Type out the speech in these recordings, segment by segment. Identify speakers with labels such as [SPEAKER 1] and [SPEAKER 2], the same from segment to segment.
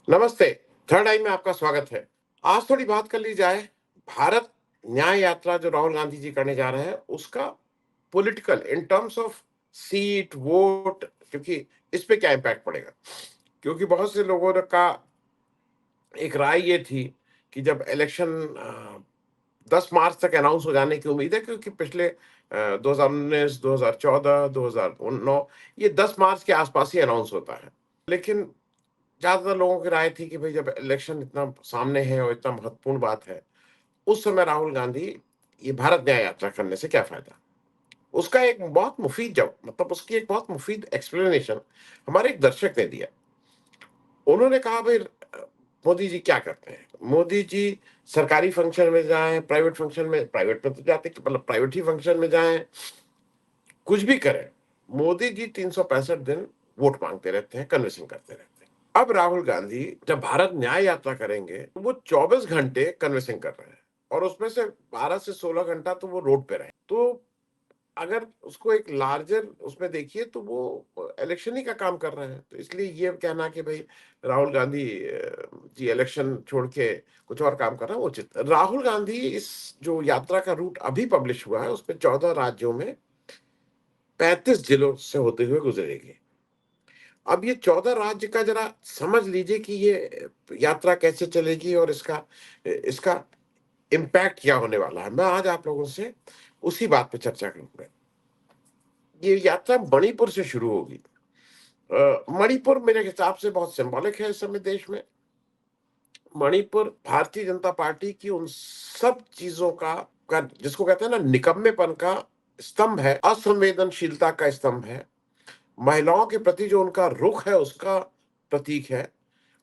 [SPEAKER 1] नमस्ते। थर्ड आई में आपका स्वागत है। आज थोड़ी बात कर ली जाए भारत न्याय यात्रा जो राहुल गांधी जी करने जा रहे हैं उसका political in terms of seat vote, क्योंकि इस पे क्या इम्पैक्ट पड़ेगा। क्योंकि बहुत से लोगों ने का एक राय ये थी कि जब इलेक्शन 10 मार्च तक अनाउंस हो जाने की उम्मीद है, क्योंकि पिछले 2019, 2014, 2009 ये 10 मार्च के आसपास ही अनाउंस होता है। लेकिन ज्यादातर लोगों की राय थी कि भाई जब इलेक्शन इतना सामने है और इतना महत्वपूर्ण बात है, उस समय राहुल गांधी ये भारत न्याय यात्रा करने से क्या फायदा। उसका एक बहुत मुफीद जब मतलब उसकी एक बहुत मुफीद एक्सप्लेनेशन हमारे एक दर्शक ने दिया। उन्होंने कहा भाई मोदी जी क्या करते हैं। मोदी जी सरकारी फंक्शन में जाएं, प्राइवेट फंक्शन में, प्राइवेट में तो जाते मतलब प्राइवेट ही फंक्शन में जाएं, कुछ भी करें, मोदी जी 365 दिन वोट मांगते रहते हैं, कन्वेंशन करते रहते हैं। अब राहुल गांधी जब भारत न्याय यात्रा करेंगे तो वो 24 घंटे कन्वेंशन कर रहे हैं और उसमें से 12 से 16 घंटा तो वो रोड पे रहे। तो अगर उसको एक लार्जर उसमें देखिए तो वो इलेक्शन ही का काम कर रहे हैं। तो इसलिए ये कहना कि भाई राहुल गांधी जी इलेक्शन छोड़ के कुछ और काम कर रहे हैं, वो उचित। राहुल गांधी इस जो यात्रा का रूट अभी पब्लिश हुआ है उसमें 14 राज्यों में 35 जिलों से होते हुए गुजरेगी। अब ये 14 राज्य का जरा समझ लीजिए कि ये यात्रा कैसे चलेगी और इसका इसका इम्पैक्ट क्या होने वाला है। मैं आज आप लोगों से उसी बात पे चर्चा करूंगा। ये यात्रा मणिपुर से शुरू होगी। मणिपुर मेरे हिसाब से बहुत सिंबॉलिक है इस समय देश में। मणिपुर भारतीय जनता पार्टी की उन सब चीजों का जिसको कहते हैं ना निकम्मेपन का स्तंभ है, असंवेदनशीलता का स्तंभ है, महिलाओं के प्रति जो उनका रुख है उसका प्रतीक है।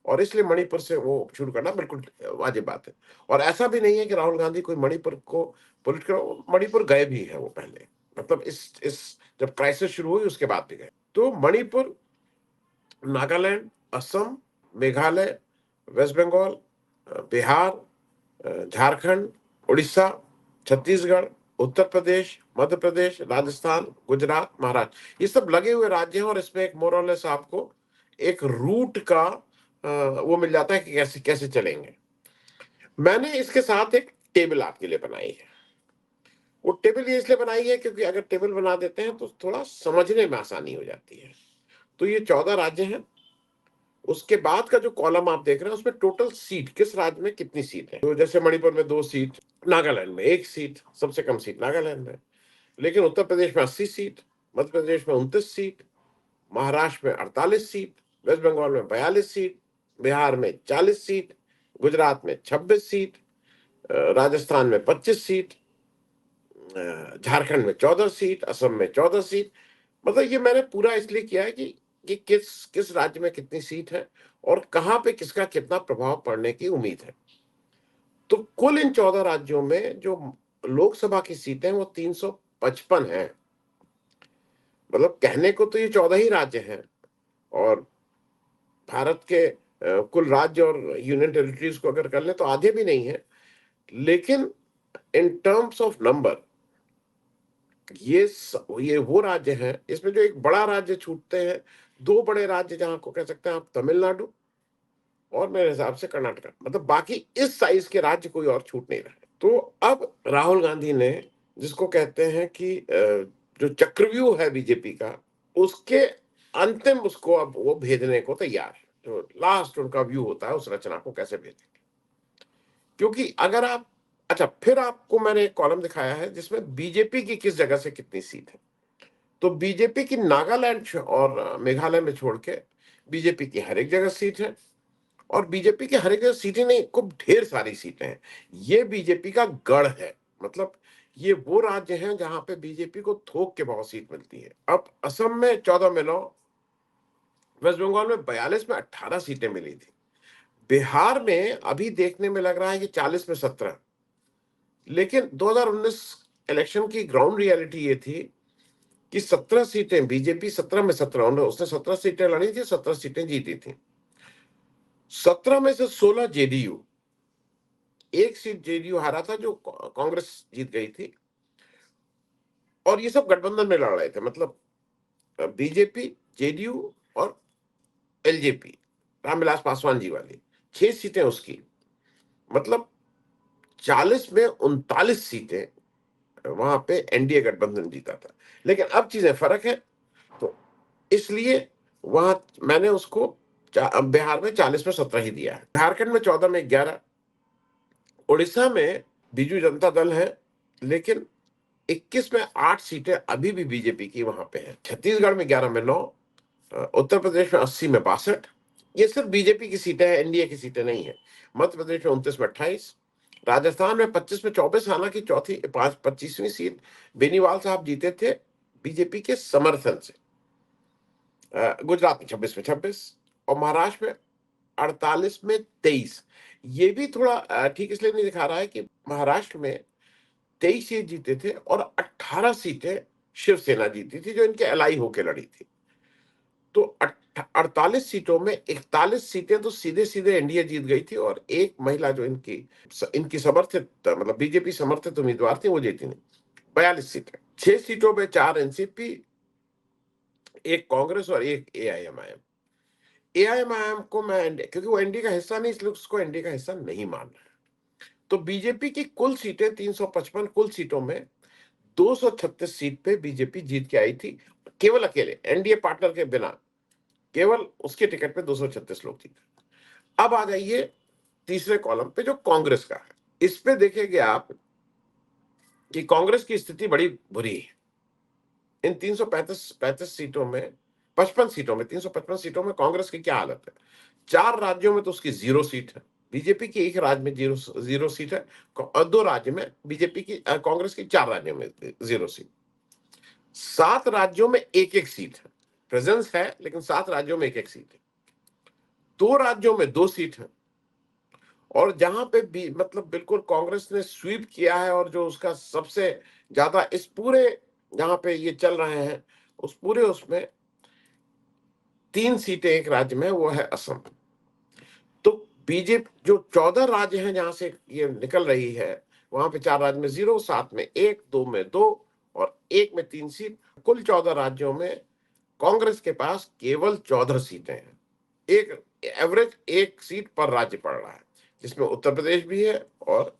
[SPEAKER 1] और इसलिए मणिपुर से वो शुरू करना बिल्कुल वाजिब बात है। और ऐसा भी नहीं है कि राहुल गांधी कोई मणिपुर को पॉलिटिकल, मणिपुर गए भी है वो पहले, मतलब इस जब क्राइसिस शुरू हुई उसके बाद भी गए। तो मणिपुर, नागालैंड, असम, मेघालय, वेस्ट बंगाल, बिहार, झारखंड, उड़ीसा, छत्तीसगढ़, उत्तर प्रदेश, मध्य प्रदेश, राजस्थान, गुजरात, महाराष्ट्र, ये सब लगे हुए राज्य हैं और इसमें एक मोरलेस आपको एक रूट का वो मिल जाता है कि कैसे कैसे चलेंगे। मैंने इसके साथ एक टेबल आपके लिए बनाई है। वो टेबल ये इसलिए बनाई है क्योंकि अगर टेबल बना देते हैं तो थोड़ा समझने में आसानी हो जाती है। तो ये 14 राज्य हैं। उसके बाद का जो कॉलम आप देख रहे हैं उसमें टोटल सीट किस राज्य में कितनी सीट है। तो जैसे मणिपुर में 2 सीट, नागालैंड में 1 सीट, सबसे कम सीट नागालैंड में। लेकिन उत्तर प्रदेश में 80 सीट, मध्य प्रदेश में 29 सीट, महाराष्ट्र में 48 सीट, वेस्ट बंगाल में 42 सीट, बिहार में 40 सीट, गुजरात में 26 सीट, राजस्थान में 25 सीट, झारखंड में 14 सीट, असम में 14 सीट। मतलब ये मैंने पूरा इसलिए किया है कि किस किस राज्य में कितनी सीट है और कहां पे किसका कितना प्रभाव पड़ने की उम्मीद है। तो कुल इन 14 राज्यों में जो लोकसभा की सीटें वो 355 है। मतलब कहने को तो ये 14 ही राज्य हैं और भारत के कुल राज्य और यूनियन टेरिटरीज को अगर कर ले तो आधे भी नहीं है। लेकिन इन टर्म्स ऑफ नंबर ये वो राज्य हैं इसमें जो एक बड़ा राज्य छूटते हैं। 2 बड़े राज्य जहां को कह सकते हैं आप, तमिलनाडु और मेरे हिसाब से कर्नाटका, मतलब बाकी इस साइज के राज्य कोई और छूट नहीं रहे। तो अब राहुल गांधी ने जिसको कहते हैं कि जो चक्रव्यूह है बीजेपी का, उसके अंतिम उसको अब वो भेजने को तैयार है। जो लास्ट उनका व्यू होता है उस रचना को कैसे भेजेंगे। क्योंकि अगर आप, अच्छा फिर आपको मैंने एक कॉलम दिखाया है जिसमें बीजेपी की किस जगह से कितनी सीट है। तो बीजेपी की नागालैंड और मेघालय में छोड़ के बीजेपी की हर एक जगह सीट है। और बीजेपी की हर एक जगह सीटें नहीं, खूब ढेर सारी सीटें हैं। ये बीजेपी का गढ़ है। मतलब ये वो राज्य हैं जहां पे बीजेपी को थोक के बहुत सीट मिलती है। अब असम में 14 में 9, वेस्ट बंगाल में 42 में 18 सीटें मिली थी। बिहार में अभी देखने में लग रहा है कि 40 में 17। लेकिन 2019 इलेक्शन की ग्राउंड रियलिटी ये थी कि 17 सीटें बीजेपी, 17 में 17, उसने 17 सीटें लड़ी थी, 17 सीटें जीती थी। 17 में से 16 जेडीयू, 1 सीट जेडीयू हारा था जो कांग्रेस जीत गई थी। और ये सब गठबंधन में लड़ रहे थे, मतलब बीजेपी, जेडीयू और एलजेपी। रामविलास पासवान जी वाली, 6 सीटें उसकी, मतलब 40 में 39 सीटें वहां पे एनडीए गठबंधन जीता था। लेकिन अब चीजें फर्क है, तो इसलिए वहां मैंने उसको बिहार में 40 में 17 ही दिया है, झारखंड में 14 में 11, उड़ीसा में बीजू जनता दल है लेकिन 21 में 8 सीटें अभी भी बीजेपी की वहां पे है, छत्तीसगढ़ में 11 में 9, उत्तर प्रदेश में 80 में 62, ये सिर्फ बीजेपी की सीटें हैं, एनडीए की सीटें नहीं है। मध्य प्रदेश में 29 में 28, राजस्थान में 25 में 24, हालांकि चौथी 25वीं सीट बेनीवाल साहब जीते थे बीजेपी के समर्थन से, गुजरात में 26 में 26, और महाराष्ट्र में 48 में 23। ये भी थोड़ा ठीक इसलिए नहीं दिखा रहा है कि महाराष्ट्र में 23 सीट जीते थे और 18 सीटें शिवसेना जीती थी जो इनके अलाई होकर लड़ी थी। तो 48 सीटों में 41 सीटें तो सीधे सीधे एनडीए जीत गई थी, और एक महिला जो इनकी इनकी समर्थित, मतलब बीजेपी समर्थित उम्मीदवार थी, वो जीती नहीं। 42 सीटें, 6 सीटों में 4 एनसीपी, एक कांग्रेस और एक एआईएमआईएम। एआईएमआईएम को मैं क्योंकि वो एनडीए का हिस्सा नहीं, इसलिए उसको एनडीए का हिस्सा नहीं मान रहा। तो बीजेपी की कुल सीटें 355, कुल सीटों में 236 सीट पे बीजेपी जीत के आई थी, केवल अकेले एनडीए पार्टनर के बिना, केवल उसके टिकट पे 236 लोग जीते। अब आ जाइए तीसरे कॉलम पे जो कांग्रेस का है, इस पे देखेंगे आप कि कांग्रेस की स्थिति बड़ी बुरी है। इन 335 सीटों में, 55 सीटों में, 355 सीटों में कांग्रेस की क्या हालत है? 4 राज्यों में तो उसकी 0 सीट है, बीजेपी की एक राज्य में 0 सीट है, और 2 राज्य में बीजेपी की, कांग्रेस की 4 राज्यों में 0 सीट, 7 राज्यों में एक एक सीट है, प्रेजेंस है लेकिन 7 राज्यों में एक एक सीट है, 2 राज्यों में 2 सीट है, और जहां पे भी मतलब बिल्कुल कांग्रेस ने स्वीप किया है, और जो उसका सबसे ज्यादा इस पूरे जहां पे ये चल रहे हैं उस पूरे उसमें 3 सीटें एक राज्य में, वो है असम। तो बीजेपी जो 14 राज्य हैं जहां से ये निकल रही है, वहां पे 4 राज्य में 0, 7 में 1, 2 में 2 और 1 में 3 सीट, कुल 14 राज्यों में कांग्रेस के पास केवल 14 सीटें हैं। एक एवरेज 1 सीट पर राज्य पड़ रहा है, जिसमें उत्तर प्रदेश भी है और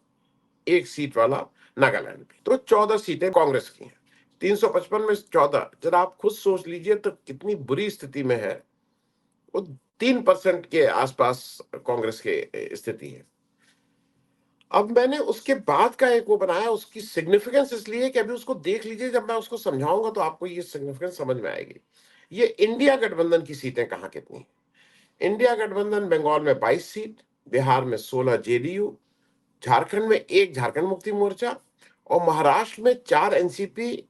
[SPEAKER 1] 1 सीट वाला नागालैंड भी। तो 14 सीटें कांग्रेस की हैं, 355 में 14, जरा आप खुद सोच लीजिए तो कितनी बुरी स्थिति में है वो। 3% के आसपास कांग्रेस की स्थिति है। अब मैंने उसके बाद का एक वो बनाया, उसकी सिग्निफिकेंस इसलिए कि अभी उसको देख लीजिए, जब मैं उसको समझाऊंगा तो आपको ये सिग्निफिकेंस समझ में आएगी। ये इंडिया गठबंधन की सीटें कहां कितनी? इंडिया गठबंधन बंगाल में 22 सीट, बिहार में 16 जेडीयू, झारखंड में 1 झारखंड मुक्ति मोर्चा, और महाराष्ट्र में 4 एनसीपी,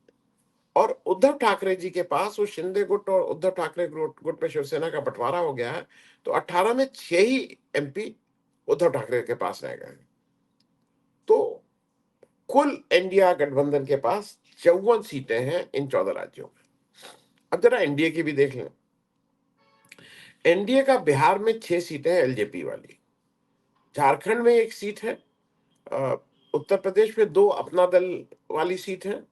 [SPEAKER 1] और उद्धव ठाकरे जी के पास वो शिंदे गुट और उद्धव ठाकरे गुट में शिवसेना का बंटवारा हो गया है, तो 18 में 6 ही एमपी उद्धव ठाकरे के पास रह गए। तो कुल इंडिया गठबंधन के पास 54 सीटें हैं इन 14 राज्यों में। अब जरा एनडीए की भी देख लें। एनडीए का बिहार में 6 सीटें हैं एलजेपी वाली, झारखंड में 1 सीट है, उत्तर प्रदेश में 2 अपना दल वाली सीट है,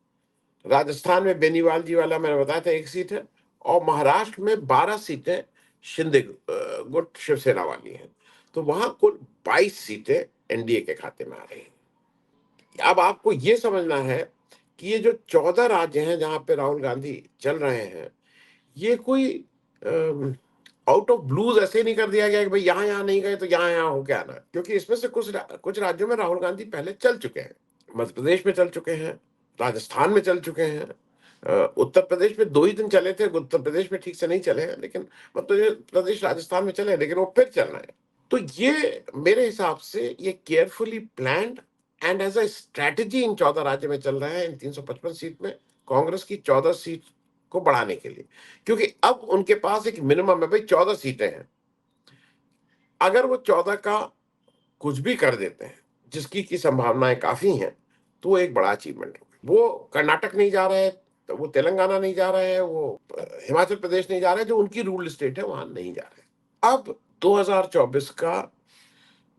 [SPEAKER 1] राजस्थान में बेनीवाल जी वाला मैंने बताया था 1 सीट है, और महाराष्ट्र में 12 सीटें शिंदे गुट शिवसेना वाली हैं। तो वहां कुल 22 सीटें एनडीए के खाते में आ रही हैं। अब आपको ये समझना है कि ये जो 14 राज्य हैं जहां पे राहुल गांधी चल रहे हैं, ये कोई आउट ऑफ ब्लूज ऐसे नहीं कर दिया गया कि भाई यहां यहां नहीं गए तो यहां यहां हो के आना, क्योंकि इसमें से कुछ राज्यों में राहुल गांधी पहले चल चुके हैं। मध्य प्रदेश में चल चुके हैं, राजस्थान में चल चुके हैं, उत्तर प्रदेश में 2 ही दिन चले थे, उत्तर प्रदेश में ठीक से नहीं चले हैं, लेकिन मध्य प्रदेश राजस्थान में चले, लेकिन वो फिर चल रहे हैं। तो ये मेरे हिसाब से ये carefully planned and as a strategy in 14 राज्य में चल रहा है, इन 355 सीट में कांग्रेस की 14 सीट को बढ़ाने के लिए, क्योंकि अब उनके पास एक मिनिमम है, भाई 14 सीटें हैं। अगर वो 14 का कुछ भी कर देते हैं, जिसकी की संभावनाएं काफी हैं, तो वो एक बड़ा अचीवमेंट होगा। वो कर्नाटक नहीं जा रहे हैं, तो वो तेलंगाना नहीं जा रहे हैं, वो हिमाचल प्रदेश नहीं जा रहे हैं, जो उनकी रूल्ड स्टेट है वहां नहीं जा रहे। अब 2024 का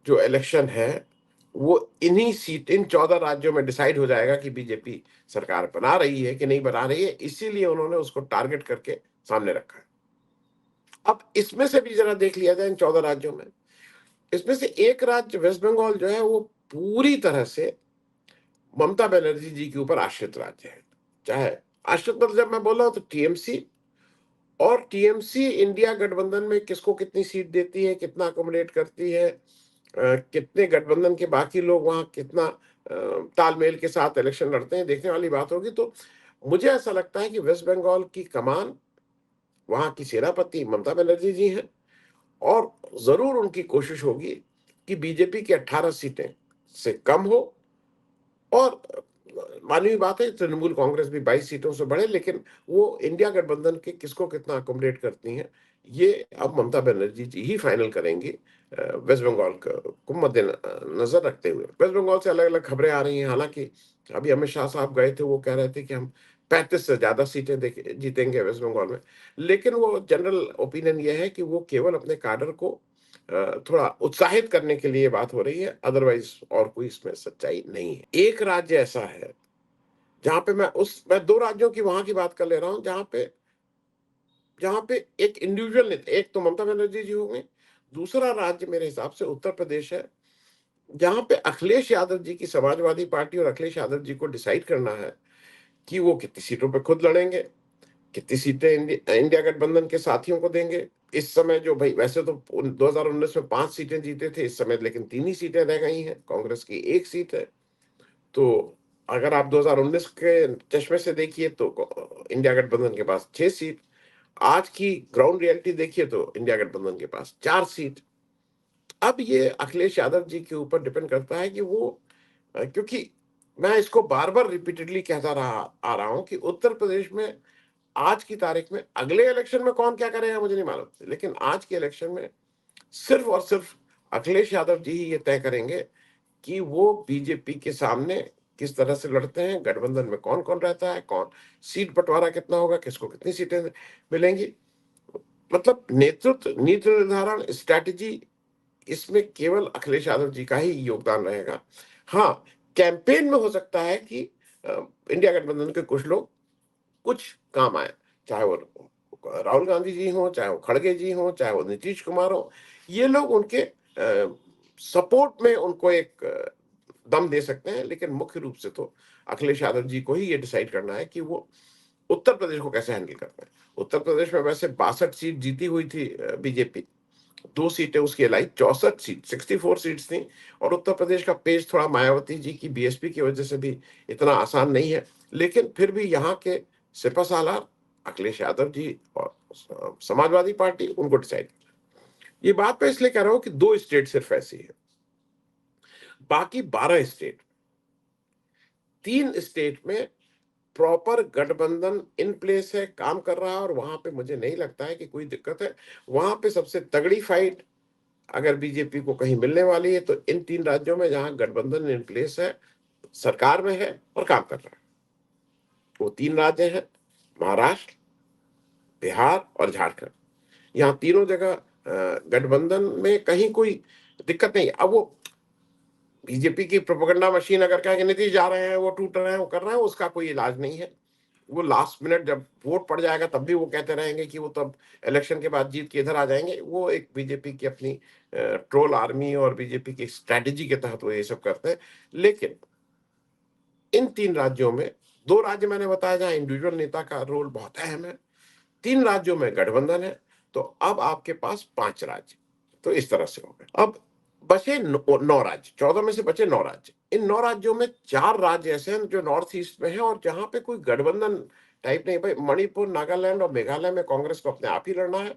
[SPEAKER 1] जो इलेक्शन है वो इन्हीं सीट, इन 14 राज्यों में डिसाइड हो जाएगा कि बीजेपी सरकार बना रही है कि नहीं बना रही है, इसीलिए उन्होंने उसको टारगेट करके सामने रखा है। अब इसमें से भी जरा देख लिया जाए इन 14 राज्यों में, इसमें से एक राज्य वेस्ट बंगाल जो है वो पूरी तरह से ममता बनर्जी जी के ऊपर आश्रित राज्य है। चाहे आश्रित मतलब जब मैं बोल रहा हूं तो टीएमसी, और टीएमसी इंडिया गठबंधन में किसको कितनी सीट देती है, कितना अकोमोडेट करती है, कितने गठबंधन के बाकी लोग वहां कितना तालमेल के साथ इलेक्शन लड़ते हैं, देखने वाली बात होगी। तो मुझे ऐसा लगता है कि वेस्ट बंगाल की कमान वहां की सेनापति ममता बनर्जी जी हैं, और जरूर उनकी कोशिश होगी कि बीजेपी की 18 सीटें से कम हो, और मानवीय बात है तृणमूल कांग्रेस भी 22 सीटों से बढ़े, लेकिन वो इंडिया गठबंधन के किसको कितना अकोमोडेट करती हैं, ये अब ममता बनर्जी जी ही फाइनल करेंगी। वेस्ट बंगाल को मद्देनजर रखते हुए वेस्ट बंगाल से अलग अलग खबरें आ रही हैं। हालांकि अभी अमित शाह साहब गए थे, वो कह रहे थे कि हम 35 से ज्यादा सीटें जीतेंगे वेस्ट बंगाल में, लेकिन वो जनरल ओपिनियन ये है कि वो केवल अपने काडर को थोड़ा उत्साहित करने के लिए बात हो रही है, अदरवाइज और कोई इसमें सच्चाई नहीं है। एक राज्य ऐसा है जहां पे मैं दो राज्यों की वहां की बात कर ले रहा हूं, जहां पे एक इंडिविजुअल नेता, एक तो ममता बनर्जी जी होंगे, दूसरा राज्य मेरे हिसाब से उत्तर प्रदेश है, जहां पे अखिलेश यादव जी की समाजवादी पार्टी और अखिलेश यादव जी को डिसाइड करना है कि वो कितनी सीटों पे खुद लड़ेंगे, कितनी सीटें इंडिया गठबंधन के साथियों को देंगे। इस समय जो भाई वैसे तो 2019 में 5 सीटें जीते थे, इस समय लेकिन 3 ही सीटें रह गई हैं, कांग्रेस की 1 सीट है। तो अगर आप 2019 के चश्मे से देखिए तो इंडिया गठबंधन के पास 6 सीट, आज की ग्राउंड रियलिटी देखिए तो इंडिया गठबंधन के पास 4 सीट। अब ये अखिलेश यादव जी के ऊपर डिपेंड करता है कि वो क्योंकि मैं इसको बार बार रिपीटेडली कहता रहा आ रहा हूं कि उत्तर प्रदेश में आज की तारीख में, अगले इलेक्शन में कौन क्या करेगा मुझे नहीं मालूम, लेकिन आज के इलेक्शन में सिर्फ और सिर्फ अखिलेश यादव जी ही ये तय करेंगे कि वो बीजेपी के सामने किस तरह से लड़ते हैं, गठबंधन में कौन कौन रहता है, कौन सीट बंटवारा कितना होगा, किसको कितनी सीटें मिलेंगी। मतलब नेतृत्व, नीति निर्धारण, स्ट्रैटेजी, इसमें केवल अखिलेश यादव जी का ही योगदान रहेगा। हाँ, कैंपेन में हो सकता है कि इंडिया गठबंधन के कुछ लोग कुछ काम आए, चाहे वो राहुल गांधी जी हो, चाहे वो खड़गे जी हो, चाहे वो नीतीश कुमार हो, ये लोग उनके सपोर्ट में उनको एक दम दे सकते हैं, लेकिन मुख्य रूप से तो अखिलेश यादव जी को ही ये डिसाइड करना है कि वो उत्तर प्रदेश को कैसे हैंडल करते हैं। उत्तर प्रदेश में वैसे 62 सीट जीती हुई थी बीजेपी, 2 सीटें उसकी लाई, 64 सीट, 64 सीट्स थी, और उत्तर प्रदेश का पेज थोड़ा मायावती जी की बीएसपी की वजह से भी इतना आसान नहीं है, लेकिन फिर भी यहाँ के सिपहसालार अखिलेश यादव जी और समाजवादी पार्टी उनको डिसाइड। ये बात मैं इसलिए कह रहा हूं कि 2 स्टेट सिर्फ ऐसी है, बाकी 12 स्टेट, 3 स्टेट में प्रॉपर गठबंधन इन प्लेस है, काम कर रहा है, और वहां पे मुझे नहीं लगता है कि कोई दिक्कत है। वहां पे सबसे तगड़ी फाइट अगर बीजेपी को कहीं मिलने वाली है तो इन 3 राज्यों में जहां गठबंधन इन प्लेस है, सरकार में है और काम कर रहा है। वो 3 राज्य हैं, महाराष्ट्र, बिहार और झारखंड। यहाँ तीनों जगह गठबंधन में कहीं कोई दिक्कत नहीं। अब वो बीजेपी की प्रोपेगेंडा मशीन अगर कहे कि नीतीश जा रहे हैं, वो टूट रहे हैं, वो कर रहे हैं, उसका कोई इलाज नहीं है। वो लास्ट मिनट जब वोट पड़ जाएगा तब भी वो कहते रहेंगे कि वो तब इलेक्शन के बाद जीत के इधर आ जाएंगे। वो एक बीजेपी की अपनी ट्रोल आर्मी और बीजेपी की स्ट्रैटेजी के तहत वो ये सब करते हैं। लेकिन इन 3 राज्यों में, 2 राज्य मैंने बताया जहां इंडिविजुअल नेता का रोल बहुत अहम है, 3 राज्यों में गठबंधन है, तो अब आपके पास 5 राज्य तो इस तरह से हो गए। अब बचे 9 राज्य, 14 में से बचे 9 राज्य। इन 9 राज्यों में 4 राज्य ऐसे हैं जो नॉर्थ ईस्ट में है और जहां पे कोई गठबंधन टाइप नहीं। भाई मणिपुर, नागालैंड और मेघालय में कांग्रेस को अपने आप ही लड़ना है,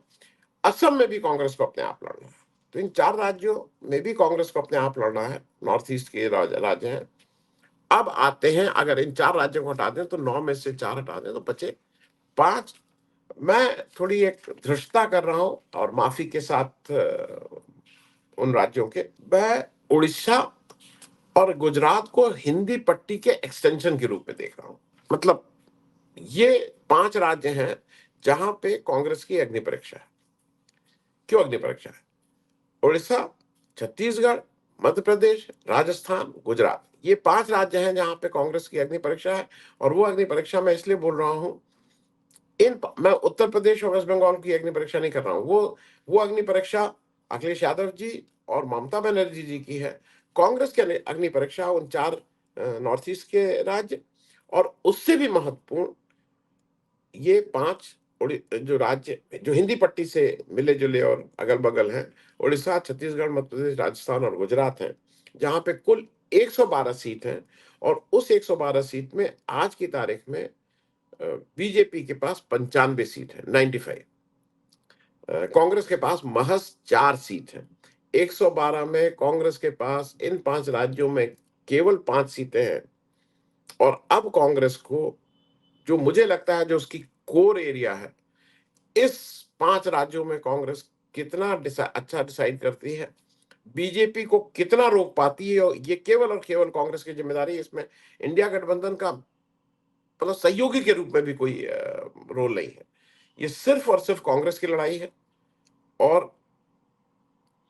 [SPEAKER 1] असम में भी कांग्रेस को अपने आप लड़ना है। तो इन 4 राज्यों में भी कांग्रेस को अपने आप लड़ना है, नॉर्थ ईस्ट के राज्य हैं। अब आते हैं, अगर इन 4 राज्यों को हटा दें तो 9 में से 4 हटा दें तो बचे 5। मैं थोड़ी एक धृष्टता कर रहा हूं और माफी के साथ उन राज्यों के, मैं उड़ीसा और गुजरात को हिंदी पट्टी के एक्सटेंशन के रूप में देख रहा हूं। मतलब ये 5 राज्य हैं जहां पे कांग्रेस की अग्नि परीक्षा है। क्यों अग्नि परीक्षा है? उड़ीसा, छत्तीसगढ़, मध्य प्रदेश, राजस्थान, गुजरात, ये 5 राज्य हैं जहां पे कांग्रेस की अग्नि परीक्षा है। और वो अग्नि परीक्षा मैं इसलिए बोल रहा हूं मैं उत्तर प्रदेश और वेस्ट बंगाल की अग्नि परीक्षा नहीं कर रहा हूँ। वो अग्नि परीक्षा अखिलेश यादव जी और ममता बनर्जी जी की है। कांग्रेस की अग्नि परीक्षा उन 4 नॉर्थ ईस्ट के राज्य और उससे भी महत्वपूर्ण ये 5 जो राज्य जो हिंदी पट्टी से मिले-जुले और अगल-बगल हैं, उड़ीसा, छत्तीसगढ़, मध्य प्रदेश, राजस्थान और गुजरात हैं, जहाँ पे कुल 112 सीट हैं और उस 112 सीट में आज की तारीख में बीजेपी के पास 95 सीट है, 95। कांग्रेस के पास महज 4 सीट है। 112 में कांग्रेस के पास इन 5 राज्यों में केवल 5 सीटें हैं और अब कांग्रेस को जो मुझे लगता है जो उसकी कोर एरिया है, इस 5 राज्यों में कांग्रेस कितना अच्छा डिसाइड करती है, बीजेपी को कितना रोक पाती है और ये केवल और केवल कांग्रेस की जिम्मेदारी है। इसमें इंडिया गठबंधन का मतलब सहयोगी के रूप में भी कोई रोल नहीं है। ये सिर्फ और सिर्फ कांग्रेस की लड़ाई है और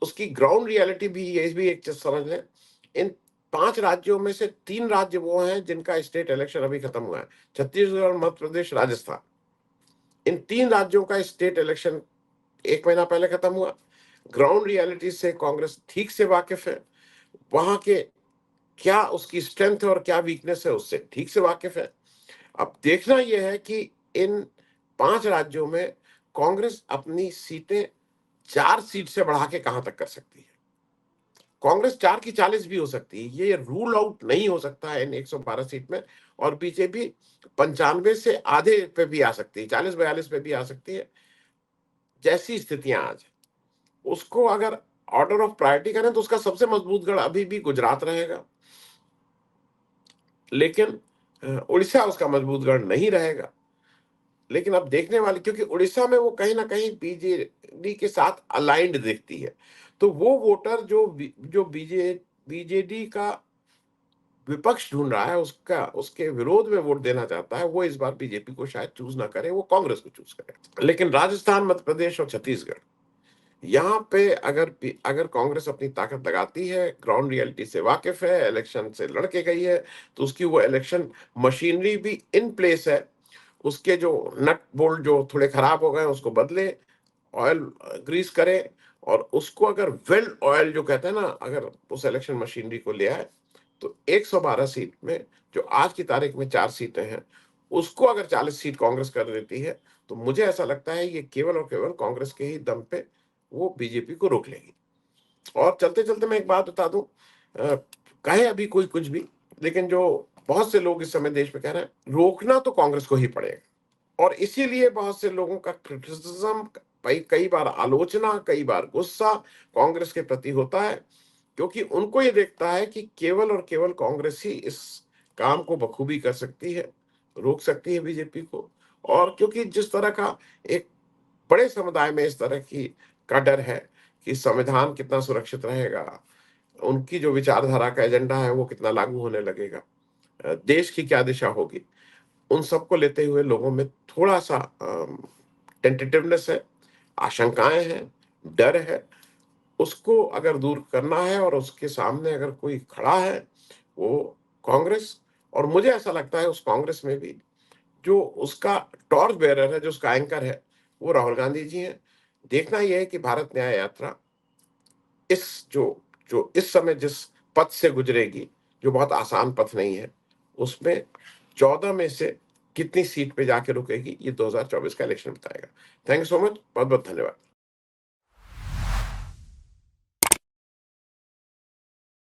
[SPEAKER 1] उसकी ग्राउंड रियलिटी भी ये भी एक चीज समझ लें। इन 5 राज्यों में से 3 राज्य वो हैं जिनका स्टेट इलेक्शन अभी खत्म हुआ है, छत्तीसगढ़, मध्य प्रदेश, राजस्थान। इन 3 राज्यों का स्टेट इलेक्शन 1 महीना पहले खत्म हुआ। ग्राउंड रियलिटी से कांग्रेस ठीक से वाकिफ है, वहां के क्या उसकी स्ट्रेंथ है और क्या वीकनेस है उससे ठीक से वाकिफ है। अब देखना यह है कि इन 5 राज्यों में कांग्रेस अपनी सीटें 4 सीट से बढ़ा के कहां तक कर सकती है। कांग्रेस 4 की 40 भी हो सकती है, ये रूल आउट नहीं हो सकता है इन 112 सीट में और बीजेपी 95 से आधे पे भी आ सकती है, 40-42 पे भी आ सकती है, जैसी स्थितियां आज हैं। उसको अगर ऑर्डर ऑफ प्रायोरिटी करें तो उसका सबसे मजबूत गढ़ अभी भी गुजरात रहेगा, लेकिन उड़ीसा उसका मजबूत गढ़ नहीं रहेगा। लेकिन अब देखने वाली, क्योंकि उड़ीसा में वो कहीं ना कहीं बीजेडी के साथ अलाइंड दिखती है, तो वो वोटर जो बीजेडी का विपक्ष ढूंढ रहा है, उसका उसके विरोध में वोट देना चाहता है, वो इस बार बीजेपी को शायद चूज ना करे, वो कांग्रेस को चूज करे। लेकिन राजस्थान, मध्य प्रदेश और छत्तीसगढ़, यहाँ पे अगर कांग्रेस अपनी ताकत लगाती है, ग्राउंड रियलिटी से वाकिफ है, इलेक्शन से लड़के गई है, तो उसकी वो इलेक्शन मशीनरी भी इन प्लेस है। उसके जो नट बोल्ट जो थोड़े खराब हो गए उसको बदले, ऑयल ग्रीस करे और उसको अगर वेल ऑयल जो कहते हैं ना, अगर उस इलेक्शन मशीनरी को ले आए तो 112 सीट में जो आज की तारीख में 4 सीटें हैं, उसको अगर 40 सीट कांग्रेस कर देती है, तो मुझे ऐसा लगता है ये केवल और केवल कांग्रेस के ही दम पे वो बीजेपी को रोक लेगी। और चलते-चलते मैं एक बात बता दूं, कहे अभी कोई कुछ भी, लेकिन जो बहुत से लोग इस समय देश में कह रहे हैं, रोकना तो कांग्रेस को ही पड़ेगा। और इसीलिए बहुत से लोगों का क्रिटिसिज्म, कई बार आलोचना, कई बार गुस्सा कांग्रेस के प्रति होता है, क्योंकि उनको ये देखता है कि केवल और केवल कांग्रेस ही इस काम को बखूबी कर सकती है, रोक सकती है बीजेपी को। और क्योंकि जिस तरह का एक बड़े समुदाय में इस तरह की का डर है कि संविधान कितना सुरक्षित रहेगा, उनकी जो विचारधारा का एजेंडा है वो कितना लागू होने लगेगा, देश की क्या दिशा होगी, उन सबको लेते हुए लोगों में थोड़ा-सा टेंटेटिवनेस है, आशंकाएँ हैं, डर है। उसको अगर दूर करना है और उसके सामने अगर कोई खड़ा है, वो कांग्रेस। और मुझे ऐसा लगता है उस कांग्रेस में भी जो उसका टॉर्च बेयरर है, जो उसका एंकर है, वो राहुल गांधी जी हैं। देखना ये है कि भारत न्याय यात्रा इस जो जो इस समय जिस पथ से गुजरेगी, जो बहुत आसान पथ नहीं है, उसमें 14 में से कितनी सीट पे जाके रुकेगी, ये 2024 का इलेक्शन बताएगा। थैंक यू सो मच, बहुत-बहुत धन्यवाद।